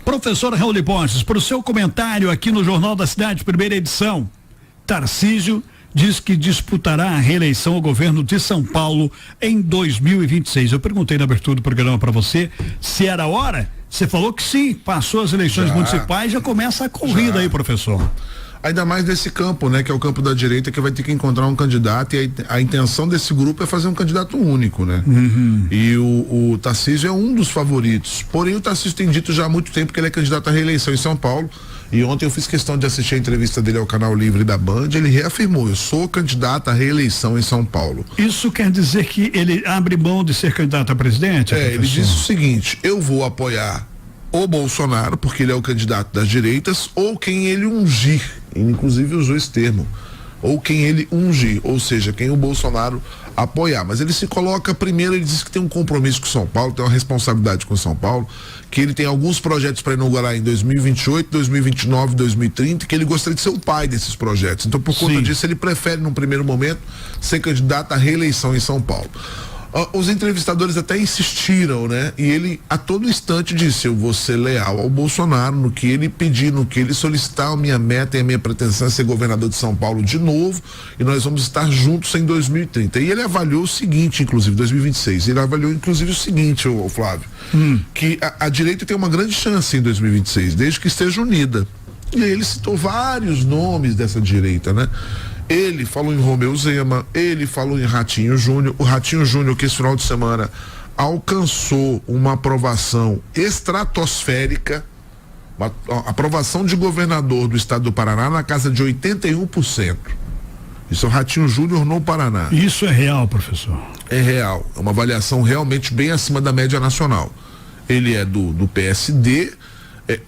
Professor Raul Pontes, para o seu comentário aqui no Jornal da Cidade, primeira edição, Tarcísio diz que disputará a reeleição ao governo de São Paulo em 2026. Eu perguntei na abertura do programa para você se era hora. Você falou que sim, passou as eleições municipais, já começa a corrida aí, professor. Ainda mais nesse campo, né, que é o campo da direita, que vai ter que encontrar um candidato, e a intenção desse grupo é fazer um candidato único, né? E o Tarcísio é um dos favoritos. Porém, o Tarcísio tem dito já há muito tempo que ele é candidato à reeleição em São Paulo. E ontem eu fiz questão de assistir a entrevista dele ao Canal Livre da Band. Ele reafirmou: eu sou candidato à reeleição em São Paulo. Isso quer dizer que ele abre mão de ser candidato a presidente? Ele disse o seguinte: eu vou apoiar o Bolsonaro, porque ele é o candidato das direitas, ou quem ele ungir. Ele, inclusive, usou esse termo: ou quem ele ungir, ou seja, quem o Bolsonaro apoiar. Mas ele se coloca primeiro, ele diz que tem um compromisso com São Paulo, tem uma responsabilidade com São Paulo, que ele tem alguns projetos para inaugurar em 2028, 2029, 2030, que ele gostaria de ser o pai desses projetos. Então, por conta disso, ele prefere, num primeiro momento, ser candidato à reeleição em São Paulo. Os entrevistadores até insistiram, né? E ele a todo instante disse: eu vou ser leal ao Bolsonaro no que ele pedir, no que ele solicitar. A minha meta e a minha pretensão é ser governador de São Paulo de novo, e nós vamos estar juntos em 2030. E ele avaliou o seguinte, inclusive, 2026, ele avaliou inclusive o seguinte, o Flávio, que a direita tem uma grande chance em 2026, desde que esteja unida. E aí ele citou vários nomes dessa direita, né? Ele falou em Romeu Zema, ele falou em Ratinho Júnior. O Ratinho Júnior, que esse final de semana alcançou uma aprovação estratosférica, uma aprovação de governador do estado do Paraná na casa de 81%. Isso é o Ratinho Júnior no Paraná. Isso é real, professor? É real, é uma avaliação realmente bem acima da média nacional. Ele é do PSD,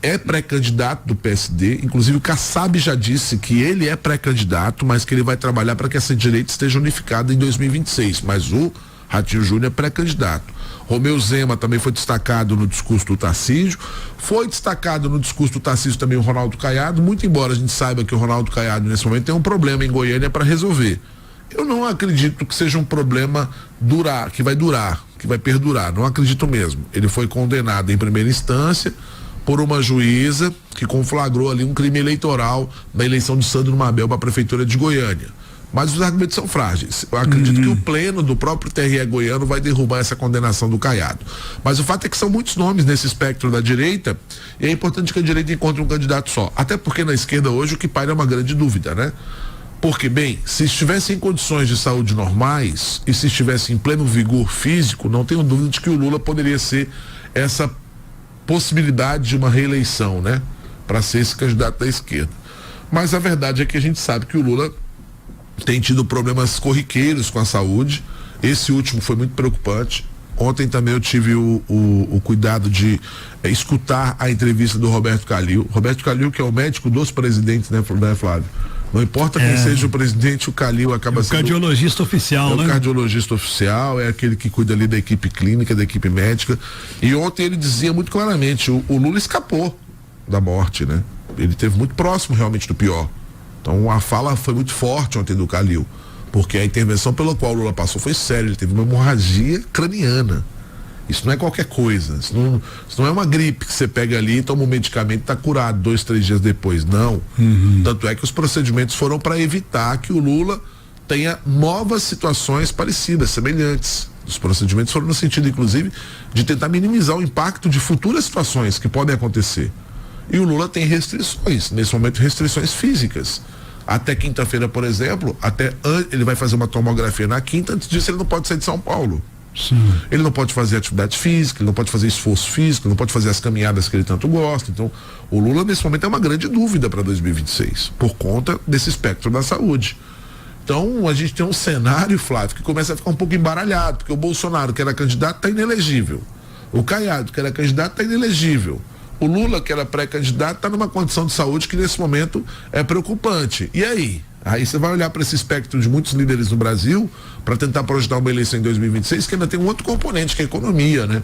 é pré-candidato do PSD, inclusive o Kassab já disse que ele é pré-candidato, mas que ele vai trabalhar para que essa direita esteja unificada em 2026, mas o Ratinho Júnior é pré-candidato. Romeu Zema também foi destacado no discurso do Tarcísio, foi destacado no discurso do Tarcísio também o Ronaldo Caiado, muito embora a gente saiba que o Ronaldo Caiado nesse momento tem um problema em Goiânia para resolver. Eu não acredito que seja um problema que vai perdurar, não acredito mesmo. Ele foi condenado em primeira instância por uma juíza que conflagrou ali um crime eleitoral na eleição de Sandro Mabel para a prefeitura de Goiânia. Mas os argumentos são frágeis. Eu acredito que o pleno do próprio TRE goiano vai derrubar essa condenação do Caiado. Mas o fato é que são muitos nomes nesse espectro da direita, e é importante que a direita encontre um candidato só. Até porque na esquerda hoje o que paira é uma grande dúvida, né? Porque, bem, se estivesse em condições de saúde normais e se estivesse em pleno vigor físico, não tenho dúvida de que o Lula poderia ser essa possibilidade de uma reeleição, né? Para ser esse candidato da esquerda. Mas a verdade é que a gente sabe que o Lula tem tido problemas corriqueiros com a saúde. Esse último foi muito preocupante. Ontem também eu tive o cuidado de escutar a entrevista do Roberto Calil. Roberto Calil, que é o médico dos presidentes, né, Flávio? Não importa quem seja o presidente, o Calil acaba sendo... cardiologista oficial, né? O cardiologista oficial, é aquele que cuida ali da equipe clínica, da equipe médica. E ontem ele dizia muito claramente, o Lula escapou da morte, né? Ele esteve muito próximo realmente do pior. Então a fala foi muito forte ontem do Calil, porque a intervenção pela qual o Lula passou foi séria, ele teve uma hemorragia craniana. Isso não é qualquer coisa, isso não é uma gripe que você pega ali, toma um medicamento e está curado 2, 3 dias depois, não. Tanto é que os procedimentos foram para evitar que o Lula tenha novas situações parecidas, semelhantes. Os procedimentos foram no sentido, inclusive, de tentar minimizar o impacto de futuras situações que podem acontecer. E o Lula tem restrições, nesse momento restrições físicas. Até quinta-feira, por exemplo, ele vai fazer uma tomografia na quinta, antes disso ele não pode sair de São Paulo. Sim. Ele não pode fazer atividade física, ele não pode fazer esforço físico, ele não pode fazer as caminhadas que ele tanto gosta. Então, o Lula nesse momento é uma grande dúvida para 2026, por conta desse espectro da saúde. Então, a gente tem um cenário, Flávio, que começa a ficar um pouco embaralhado, porque o Bolsonaro, que era candidato, está inelegível. O Caiado, que era candidato, está inelegível. O Lula, que era pré-candidato, está numa condição de saúde que nesse momento é preocupante. E aí? Aí você vai olhar para esse espectro de muitos líderes no Brasil para tentar projetar uma eleição em 2026, que ainda tem um outro componente, que é a economia, né?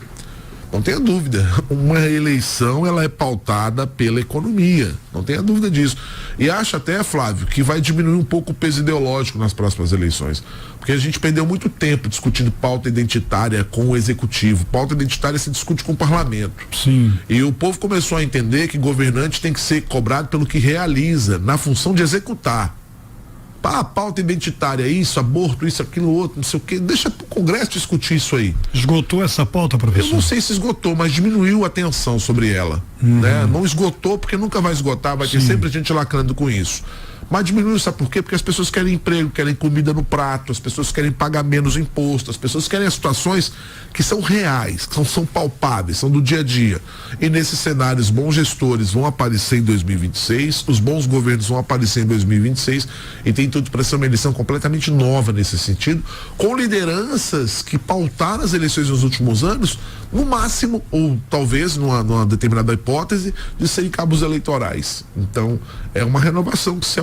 Não tenha dúvida. Uma eleição, ela é pautada pela economia. Não tenha dúvida disso. E acho até, Flávio, que vai diminuir um pouco o peso ideológico nas próximas eleições. Porque a gente perdeu muito tempo discutindo pauta identitária com o executivo. Pauta identitária se discute com o parlamento. Sim. E o povo começou a entender que governante tem que ser cobrado pelo que realiza, na função de executar. Pauta identitária, isso, aborto, isso, aquilo, outro, não sei o quê. Deixa pro Congresso discutir isso aí. Esgotou essa pauta, professor? Eu não sei se esgotou, mas diminuiu a atenção sobre ela. Né? Não esgotou porque nunca vai esgotar, vai ter sempre gente lacrando com isso. Mas diminuiu, sabe por quê? Porque as pessoas querem emprego, querem comida no prato, as pessoas querem pagar menos imposto, as pessoas querem as situações que são reais, que são palpáveis, são do dia a dia. E nesses cenários, bons gestores vão aparecer em 2026, os bons governos vão aparecer em 2026 e tem tudo para ser uma eleição completamente nova nesse sentido, com lideranças que pautaram as eleições nos últimos anos, no máximo, ou talvez numa determinada hipótese, de serem cabos eleitorais. Então, é uma renovação que se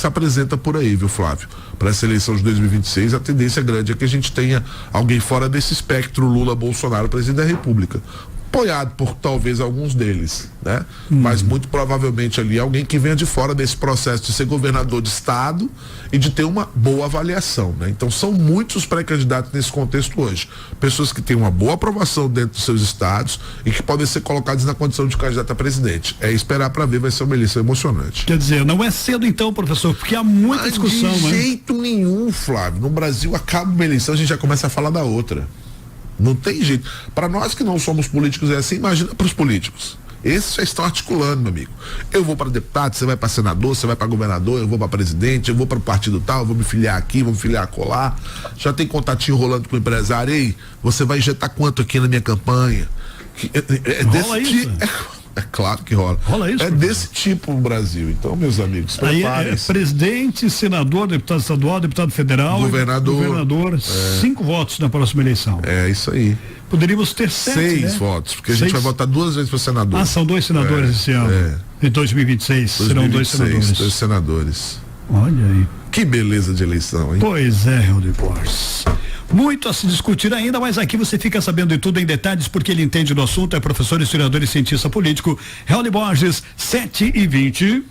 apresenta por aí, viu, Flávio? Para essa eleição de 2026, a tendência grande é que a gente tenha alguém fora desse espectro Lula-Bolsonaro, presidente da República. Apoiado por talvez alguns deles, né? Mas muito provavelmente ali alguém que venha de fora desse processo de ser governador de estado e de ter uma boa avaliação, né? Então são muitos os pré-candidatos nesse contexto hoje. Pessoas que têm uma boa aprovação dentro dos seus estados e que podem ser colocados na condição de candidato a presidente. É esperar para ver, vai ser uma eleição emocionante. Quer dizer, não é cedo então, professor, porque há muita discussão, de né? jeito nenhum, Flávio. No Brasil acaba uma eleição, a gente já começa a falar da outra. Não tem jeito. Para nós que não somos políticos é assim, imagina para os políticos. Esses já estão articulando, meu amigo. Eu vou para deputado, você vai para senador, você vai para governador, eu vou para presidente, eu vou para o partido tal, eu vou me filiar aqui, vou me filiar acolá. Já tem contatinho rolando com o empresário. Ei, você vai injetar quanto aqui na minha campanha? Rola isso? É claro que rola. Rola isso? É desse tipo o Brasil. Então, meus amigos, aí é presidente, senador, deputado estadual, deputado federal, governador, 5 votos na próxima eleição. É isso aí. Poderíamos ter 6 né? votos, porque a gente vai votar 2 vezes para senador. Ah, são 2 senadores esse ano. Em 2026 serão 2 senadores. 2 senadores. Olha aí. Que beleza de eleição, hein? Pois é, Raul Borges. Muito a se discutir ainda, mas aqui você fica sabendo de tudo em detalhes, porque ele entende do assunto, é professor, historiador e cientista político. Raul Borges, 7h20.